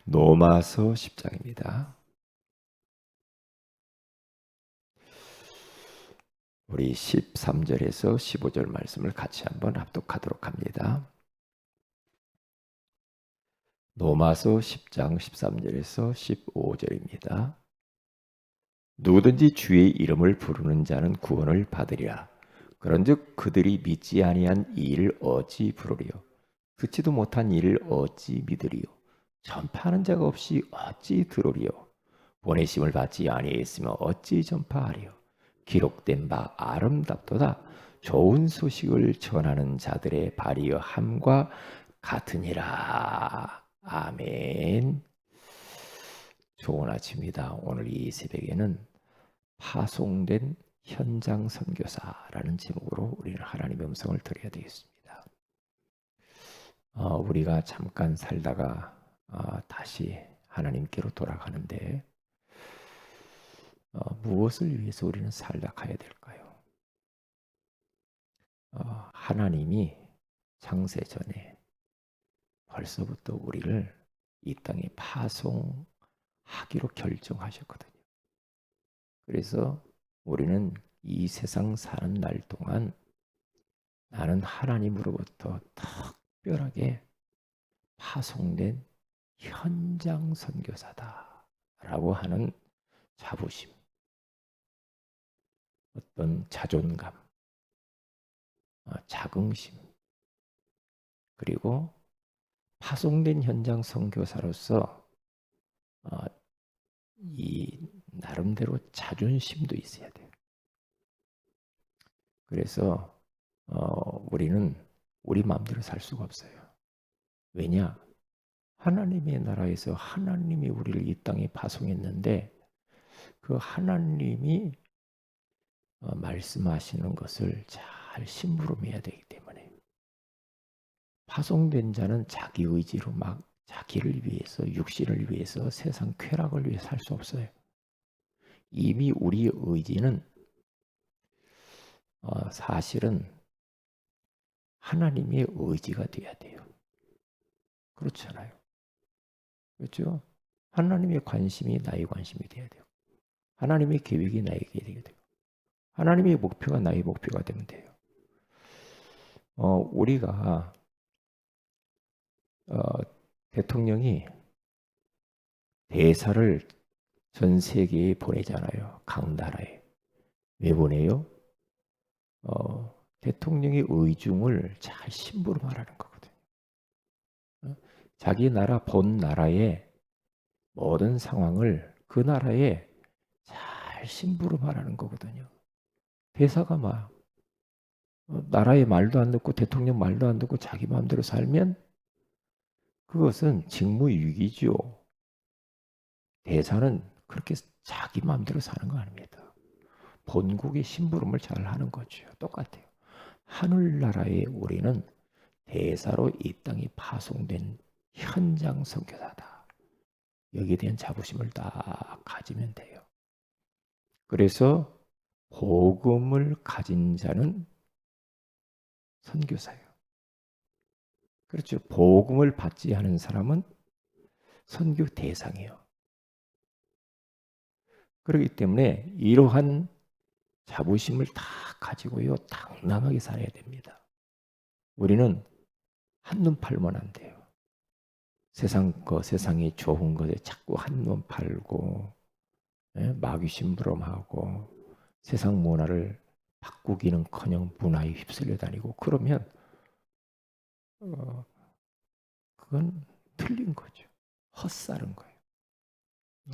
로마서 10장입니다. 우리 13절에서 15절 말씀을 같이 한번 합독하도록 합니다. 로마서 10장 13절에서 15절입니다. 누구든지 주의 이름을 부르는 자는 구원을 받으리라. 그런즉 그들이 믿지 아니한 이 일을 어찌 부르리요? 듣지도 못한 일을 어찌 믿으리요? 전파하는 자가 없이 어찌 들으리요? 보내심을 받지 아니했으면 어찌 전파하리요? 기록된 바 아름답도다. 좋은 소식을 전하는 자들의 발이여 함과 같으니라. 아멘. 좋은 아침입니다. 오늘 이 새벽에는 파송된 현장 선교사라는 제목으로 우리는 하나님의 음성을 들어야 되겠습니다. 우리가 잠깐 살다가 다시 하나님께로 돌아가는데 무엇을 위해서 우리는 살다 가야 될까요? 하나님이 창세 전에 벌써부터 우리를 이 땅에 파송하기로 결정하셨거든요. 그래서 우리는 이 세상 사는 날 동안 나는 하나님으로부터 특별하게 파송된 현장 선교사다라고 하는 자부심, 어떤 자존감, 자긍심, 그리고 파송된 현장 선교사로서 이 나름대로 자존심도 있어야 돼요. 그래서 우리는 우리 마음대로 살 수가 없어요. 왜냐? 하나님의 나라에서 하나님이 우리를 이 땅에 파송했는데 그 하나님이 말씀하시는 것을 잘 심부름해야 되기 때문에 파송된 자는 자기 의지로 막 자기를 위해서, 육신을 위해서, 세상 쾌락을 위해 살 수 없어요. 이미 우리의 의지는 사실은 하나님의 의지가 돼야 돼요. 그렇잖아요. 그렇죠? 하나님의 관심이 나의 관심이 돼야 돼요. 하나님의 계획이 나에게 되게 돼요. 하나님의 목표가 나의 목표가 되면 돼요. 우리가 대통령이 대사를 전 세계에 보내잖아요. 각 나라에. 왜 보내요? 대통령의 의중을 잘 심부름하라는 거거든요. 자기 나라 본 나라의 모든 상황을 그 나라에 잘 심부름하라는 거거든요. 대사가 막 나라의 말도 안 듣고 대통령 말도 안 듣고 자기 마음대로 살면 그것은 직무유기죠. 대사는 그렇게 자기 마음대로 사는 거 아닙니다. 본국의 심부름을 잘 하는 거죠. 똑같아요. 하늘나라의 우리는 대사로 이 땅에 파송된 현장 선교사다. 여기에 대한 자부심을 딱 가지면 돼요. 그래서 복음을 가진 자는 선교사예요. 그렇죠. 복음을 받지 않은 사람은 선교 대상이에요. 그렇기 때문에 이러한 자부심을 다 가지고요, 당당하게 살아야 됩니다. 우리는 한눈 팔면 안 돼요. 세상이 좋은 것에 자꾸 한눈 팔고, 마귀 심부름하고, 세상 문화를 바꾸기는커녕 문화에 휩쓸려 다니고, 그러면 그건 틀린 거죠. 헛사는 거예요.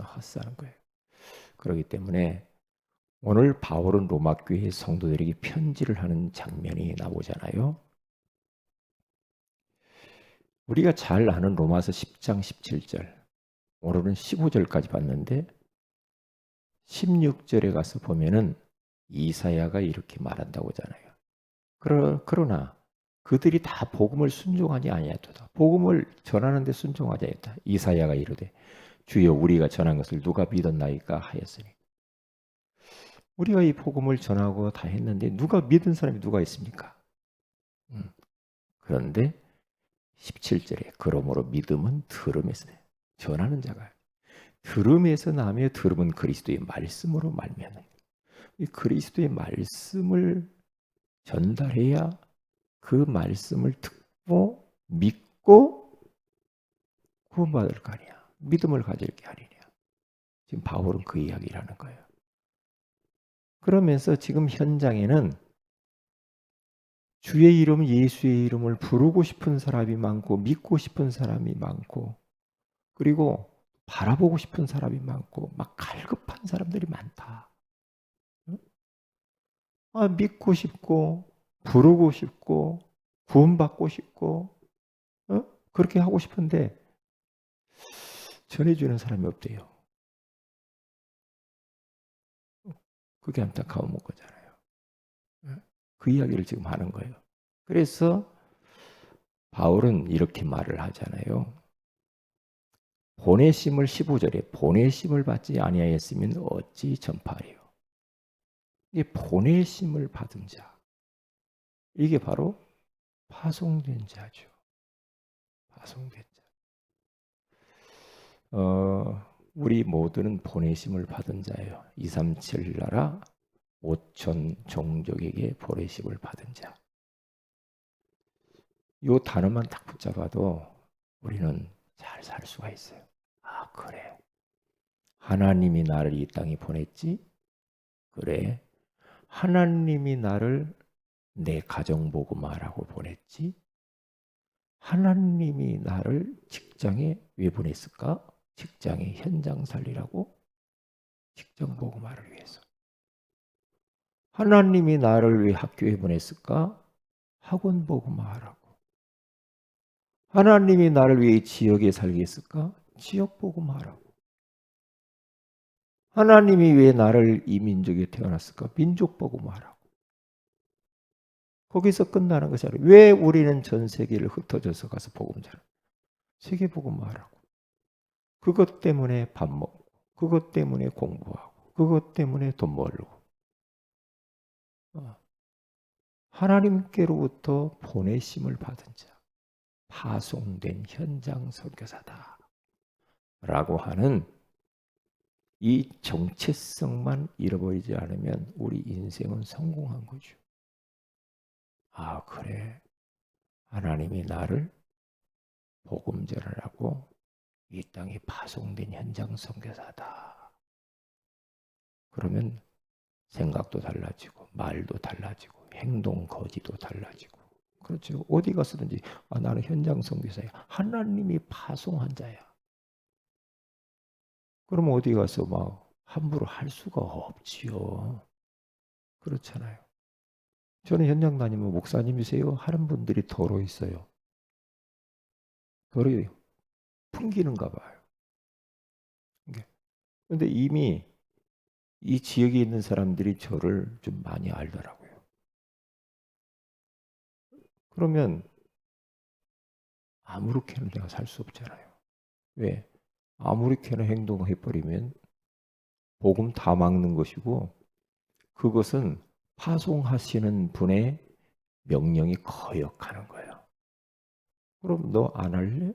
헛사는 거예요. 그렇기 때문에 오늘 바울은 로마 교회 성도들에게 편지를 하는 장면이 나오잖아요. 우리가 잘 아는 로마서 10장 17절, 오늘은 15절까지 봤는데 16절에 가서 보면은 이사야가 이렇게 말한다고 하잖아요. 그러나 그들이 다 복음을 순종하지 아니하도다. 복음을 전하는 데 순종하지 아니하다. 이사야가 이르되 주여 우리가 전한 것을 누가 믿었나이까 하였으니. 우리가 이 복음을 전하고 다 했는데 누가 믿은 사람이 누가 있습니까? 그런데 17절에 그러므로 믿음은 들음에서 전하는 자가 들음에서 나며 들음은 그리스도의 말씀으로 말미암는 이 그리스도의 말씀을 전달해야 그 말씀을 듣고 믿고 구원받을 거 아니야. 믿음을 가질 게 아니냐. 지금 바울은 그 이야기를 하는 거예요. 그러면서 지금 현장에는 주의 이름, 예수의 이름을 부르고 싶은 사람이 많고 믿고 싶은 사람이 많고 그리고 바라보고 싶은 사람이 많고 막 갈급한 사람들이 많다. 믿고 싶고 부르고 싶고 구원받고 싶고 그렇게 하고 싶은데 전해주는 사람이 없대요. 그게 안타까운 거잖아요. 그 이야기를 지금 하는 거예요. 그래서 바울은 이렇게 말을 하잖아요. 보내심을 15절에 보내심을 받지 아니하였으면 어찌 전파하리요. 이 보내심을 받은 자. 이게 바로 파송된 자죠. 파송된 자. 우리 모두는 보내심을 받은 자예요. 237 나라 5천 종족에게 보내심을 받은 자. 이 단어만 딱 붙잡아도 우리는 잘 살 수가 있어요. 그래. 하나님이 나를 이 땅에 보냈지? 그래. 하나님이 나를 내 가정복음화라고 보냈지? 하나님이 나를 직장에 왜 보냈을까? 직장에 현장 살리라고? 직장 복음화를 위해서. 하나님이 나를 왜 학교에 보냈을까? 학원 복음화하라고. 하나님이 나를 왜 지역에 살게 했을까? 지역 복음화하라고. 하나님이 왜 나를 이 민족에 태어났을까? 민족 복음화하라고. 거기서 끝나는 것이 아니라 왜 우리는 전 세계를 흩어져서 가서 복음 전하고 세계 복음화하라고. 그것 때문에 밥 먹고 그것 때문에 공부하고 그것 때문에 돈 벌고 하나님께로부터 보내심을 받은 자 파송된 현장 선교사다 라고 하는 이 정체성만 잃어버리지 않으면 우리 인생은 성공한 거죠. 그래. 하나님이 나를 복음 전하라고 이 땅에 파송된 현장 선교사다. 그러면 생각도 달라지고 말도 달라지고 행동 거지도 달라지고 그렇죠. 어디 가서든지 나는 현장 선교사야. 하나님이 파송한 자야. 그러면 어디 가서 막 함부로 할 수가 없지요. 그렇잖아요. 저는 현장 다니면 목사님이세요? 하는 분들이 더러 있어요. 더러 풍기는가 봐요. 그런데 이미 이 지역에 있는 사람들이 저를 좀 많이 알더라고요. 그러면 아무렇게나 내가 살 수 없잖아요. 왜? 아무렇게나 행동을 해버리면 복음 다 막는 것이고 그것은 파송하시는 분의 명령이 거역하는 거예요. 그럼 너 안 할래?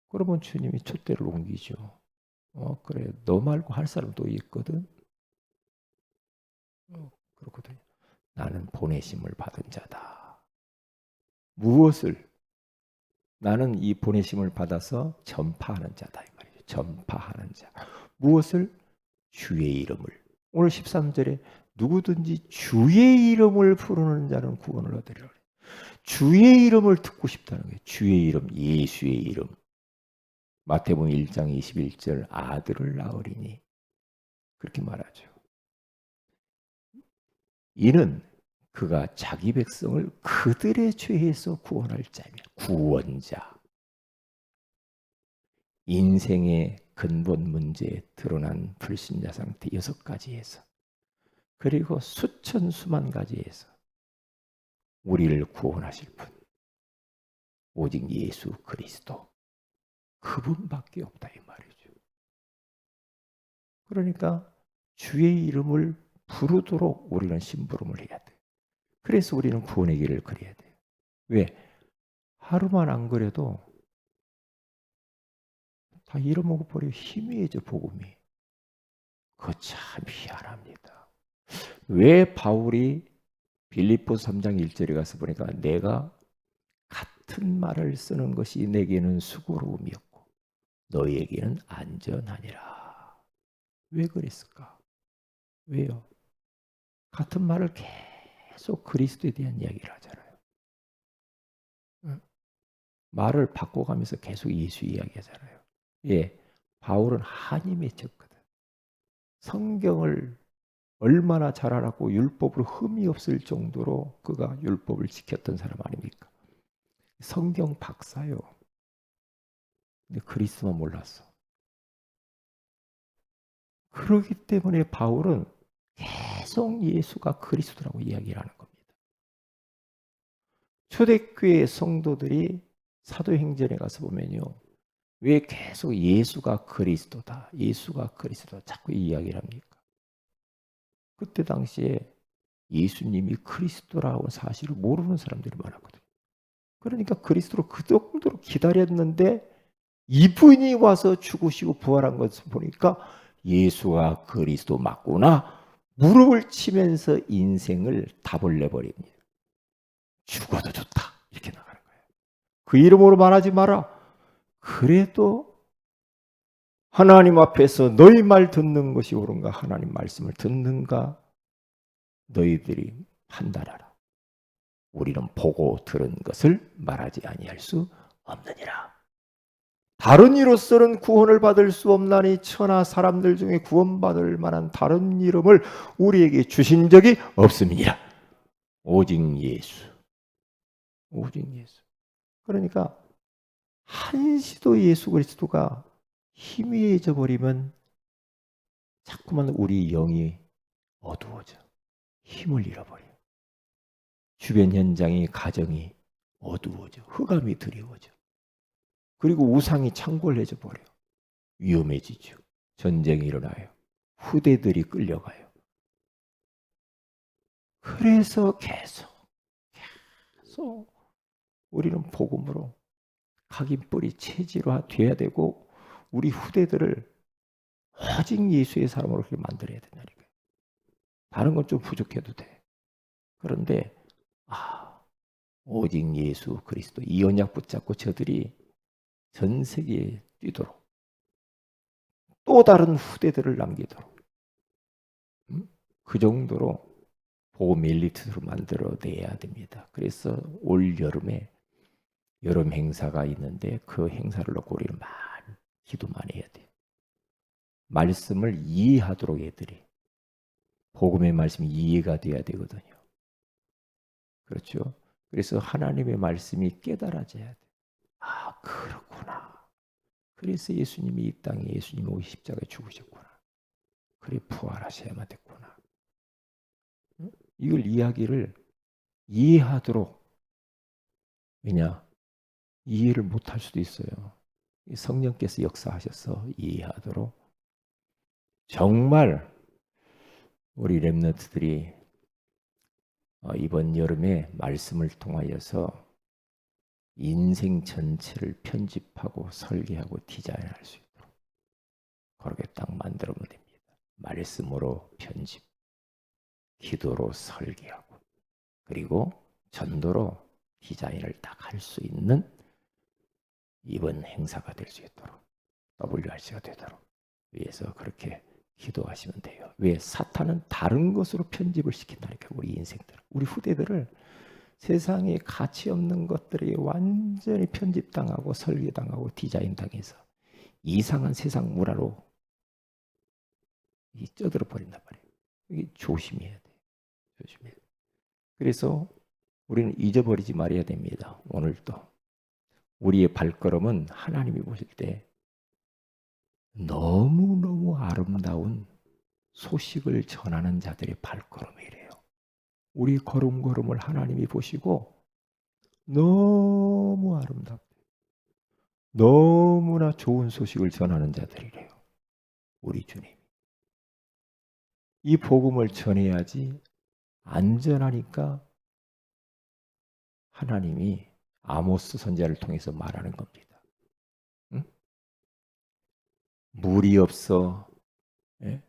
그러면 주님이 촛대를 옮기죠. 그래. 너 말고 할 사람 또 있거든. 그렇거든요. 나는 보내심을 받은 자다. 무엇을? 나는 이 보내심을 받아서 전파하는 자다. 이 말이죠. 전파하는 자. 무엇을? 주의 이름을. 오늘 13절에 누구든지 주의 이름을 부르는 자는 구원을 얻으리라. 주의 이름을 듣고 싶다는 거예요. 주의 이름, 예수의 이름. 마태복음 1장 21절 아들을 낳으리니 그렇게 말하죠. 이는 그가 자기 백성을 그들의 죄에서 구원할 자며 구원자. 인생의 근본 문제에 드러난 불신자 상태 6가지에서 그리고 수천 수만 가지에서 우리를 구원하실 분 오직 예수 그리스도 그분밖에 없다 이 말이죠. 그러니까 주의 이름을 부르도록 우리는 심부름을 해야 돼요. 그래서 우리는 구원의 길을 그려야 돼요. 왜? 하루만 안 그래도 다 잃어먹어 버려. 희미해져 복음이. 그거 참 희한합니다. 왜 바울이 빌립보서 3장 1절에 가서 보니까 내가 같은 말을 쓰는 것이 내게는 수고로움이었고 너희에게는 안전하니라. 왜 그랬을까? 왜요? 같은 말을 계속 그리스도에 대한 이야기를 하잖아요. 말을 바꿔가면서 계속 예수 이야기하잖아요. 예, 바울은 한이 맺혔거든. 성경을 얼마나 잘 알았고 율법으로 흠이 없을 정도로 그가 율법을 지켰던 사람 아닙니까? 성경 박사요. 근데 그리스도만 몰랐어. 그렇기 때문에 바울은 계속 예수가 그리스도라고 이야기를 하는 겁니다. 초대교회 성도들이 사도행전에 가서 보면요. 왜 계속 예수가 그리스도다, 예수가 그리스도다 자꾸 이야기를 합니까? 그때 당시에 예수님이 그리스도라고 사실을 모르는 사람들이 많았거든요. 그러니까 그리스도를 그 정도로 기다렸는데 이분이 와서 죽으시고 부활한 것을 보니까 예수가 그리스도 맞구나. 무릎을 치면서 인생을 답을 내버립니다. 죽어도 좋다. 이렇게 나가는 거예요. 그 이름으로 말하지 마라. 그래도 하나님 앞에서 너희 말 듣는 것이 옳은가 하나님 말씀을 듣는가 너희들이 판단하라. 우리는 보고 들은 것을 말하지 아니할 수 없느니라. 다른 이로서는 구원을 받을 수 없나니 천하 사람들 중에 구원받을 만한 다른 이름을 우리에게 주신 적이 없음이니라. 오직 예수. 오직 예수. 그러니까 한시도 예수 그리스도가 희미해져 버리면 자꾸만 우리 영이 어두워져. 힘을 잃어버려. 주변 현장이 가정이 어두워져. 흑암이 드리워져. 그리고 우상이 창궐해져 버려. 위험해지죠. 전쟁이 일어나요. 후대들이 끌려가요. 그래서 계속 우리는 복음으로 각인뿌리 체질화돼야 되고 우리 후대들을 오직 예수의 사람으로 그렇게 만들어야 된다니까요. 다른 건 좀 부족해도 돼. 그런데 오직 예수 그리스도 이 언약 붙잡고 저들이 전 세계에 뛰도록 또 다른 후대들을 남기도록 그 정도로 복음 엘리트로 만들어내야 됩니다. 그래서 올 여름에 여름 행사가 있는데 그 행사를 놓고 우리는 많이 기도 많이 해야 돼요. 말씀을 이해하도록 애들이 복음의 말씀이 이해가 돼야 되거든요. 그렇죠? 그래서 하나님의 말씀이 깨달아져야 돼. 아, 그렇구나. 그래서 예수님이 이 땅에 예수님이 오시 십자가에 죽으셨구나. 그래 부활하셔야만 됐구나. 이걸 이야기를 이해하도록 왜냐? 이해를 못할 수도 있어요. 성령께서 역사하셔서 이해하도록 정말 우리 렘넌트들이 이번 여름에 말씀을 통하여서 인생 전체를 편집하고 설계하고 디자인할 수 있도록 그렇게 딱 만들면 됩니다. 말씀으로 편집, 기도로 설계하고 그리고 전도로 디자인을 딱 할 수 있는 이번 행사가 될 수 있도록 WRC가 되도록 위해서 그렇게 기도하시면 돼요. 왜? 사탄은 다른 것으로 편집을 시킨다니까 우리 인생들, 우리 후대들을 세상에 가치 없는 것들이 완전히 편집당하고 설계당하고 디자인당해서 이상한 세상 문화로 쪄들어 버린단 말이에요. 이게 조심해야 돼요. 조심해야 돼요. 그래서 우리는 잊어버리지 말아야 됩니다. 오늘도 우리의 발걸음은 하나님이 보실 때 너무너무 아름다운 소식을 전하는 자들의 발걸음이래요. 우리 걸음걸음을 하나님이 보시고 너무 아름답고 너무나 좋은 소식을 전하는 자들이래요. 우리 주님. 이 복음을 전해야지 안전하니까 하나님이 아모스 선지자를 통해서 말하는 겁니다. 응? 물이 없어 예?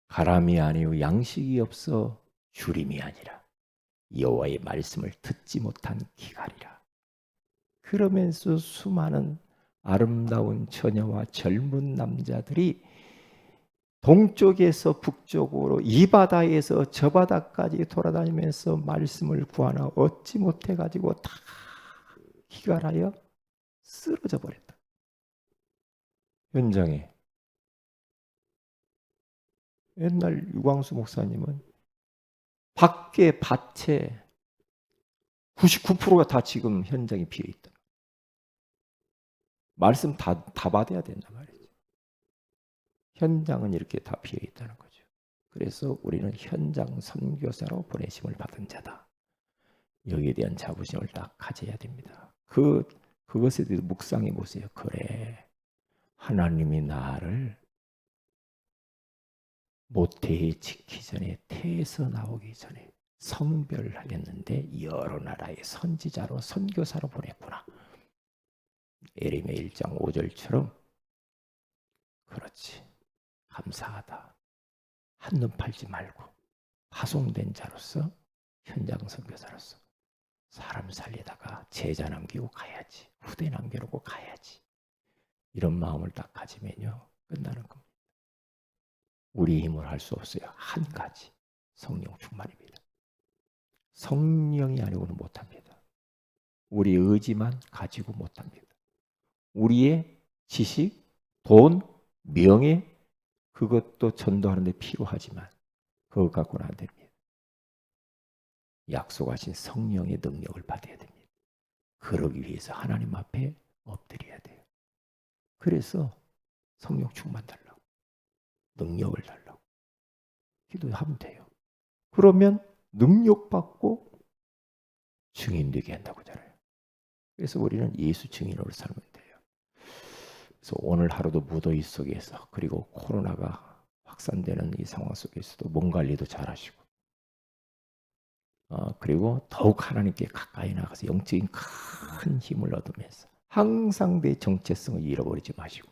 가람이 아니요 양식이 없어 주림이 아니라 여호와의 말씀을 듣지 못한 기갈이라. 그러면서 수많은 아름다운 처녀와 젊은 남자들이 동쪽에서 북쪽으로 이 바다에서 저 바다까지 돌아다니면서 말씀을 구하나 얻지 못해 가지고 다 기갈하여 쓰러져 버렸다. 현장에 옛날 유광수 목사님은 밖에 밭에 99%가 다 지금 현장에 비어 있다. 말씀 다 받아야 된단 말이죠. 현장은 이렇게 다 비어 있다는 거죠. 그래서 우리는 현장 선교사로 보내심을 받은 자다. 여기에 대한 자부심을 딱 가져야 됩니다. 그것에 대해서 묵상해 보세요. 그래, 하나님이 나를 모태에 짓기 전에, 태에서 나오기 전에 성별하였는데 여러 나라의 선지자로 선교사로 보냈구나. 예레미야 1장 5절처럼 그렇지. 감사하다. 한눈 팔지 말고 파송된 자로서 현장 선교사로서 사람 살리다가 제자 남기고 가야지. 후대 남겨놓고 가야지. 이런 마음을 딱 가지면요. 끝나는 겁니다. 우리 힘으로 할 수 없어요. 한 가지. 성령 충만입니다. 성령이 아니고는 못합니다. 우리 의지만 가지고 못합니다. 우리의 지식, 돈, 명예 그것도 전도하는 데 필요하지만 그것 갖고는 안 됩니다. 약속하신 성령의 능력을 받아야 됩니다. 그러기 위해서 하나님 앞에 엎드려야 돼요. 그래서 성령 충만 달라고, 능력을 달라고 기도하면 돼요. 그러면 능력 받고 증인 되게 한다고 하잖아요. 그래서 우리는 예수 증인으로 살면 돼요. 그래서 오늘 하루도 무더위 속에서 그리고 코로나가 확산되는 이 상황 속에서도 몸 관리도 잘하시고 그리고 더욱 하나님께 가까이 나가서 영적인 큰 힘을 얻으면서 항상 내 정체성을 잃어버리지 마시고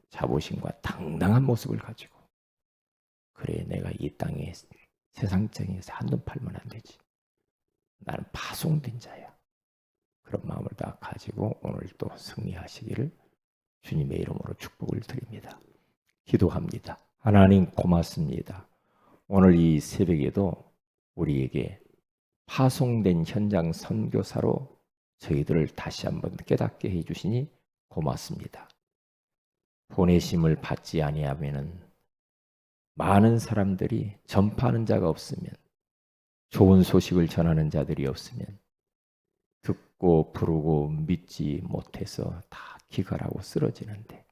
자부심과 당당한 모습을 가지고 그래 내가 이 땅에 세상적에서 한눈 팔면 안 되지. 나는 파송된 자야. 그런 마음을 다 가지고 오늘 또 승리하시기를 주님의 이름으로 축복을 드립니다. 기도합니다. 하나님 고맙습니다. 오늘 이 새벽에도 우리에게 파송된 현장 선교사로 저희들을 다시 한번 깨닫게 해주시니 고맙습니다. 보내심을 받지 아니하면은 많은 사람들이 전파하는 자가 없으면 좋은 소식을 전하는 자들이 없으면 듣고 부르고 믿지 못해서 다 기갈하고 쓰러지는데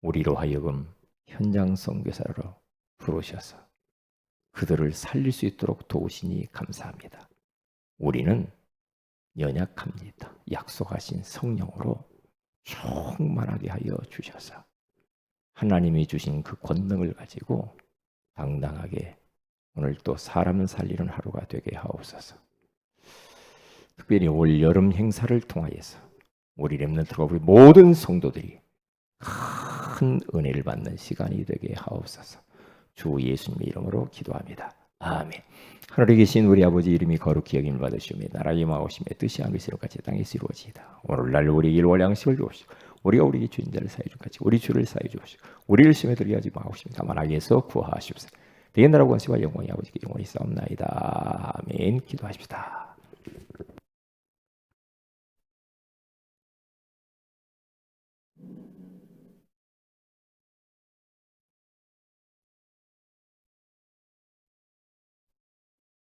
우리로 하여금 현장 선교사로 부르셔서 그들을 살릴 수 있도록 도우시니 감사합니다. 우리는 연약합니다. 약속하신 성령으로 충만하게 하여 주셔서 하나님이 주신 그 권능을 가지고 당당하게 오늘 또 사람을 살리는 하루가 되게 하옵소서. 특별히 올 여름 행사를 통하여서 우리 렘넌트가 우리 모든 성도들이 큰 은혜를 받는 시간이 되게 하옵소서. 주 예수님의 이름으로 기도합니다. 아멘. 하늘에 계신 우리 아버지 이름이 거룩히 여김을 받으시오며 나라의 임하오시며 뜻이 하늘에서 같이 땅에서 이루어지이다. 오늘날 우리 일월 양식을 주옵시고 우리가 우리에게 주인 자를 사해 줄 같이 우리 주를 사해 주옵시고 우리를 시험에 들게 하지 마옵시며 다만 악에서 구하시옵소서. 대개 나라와 권세와 영광이 아버지께 영원히 싸움나이다. 아멘. 기도하십시다.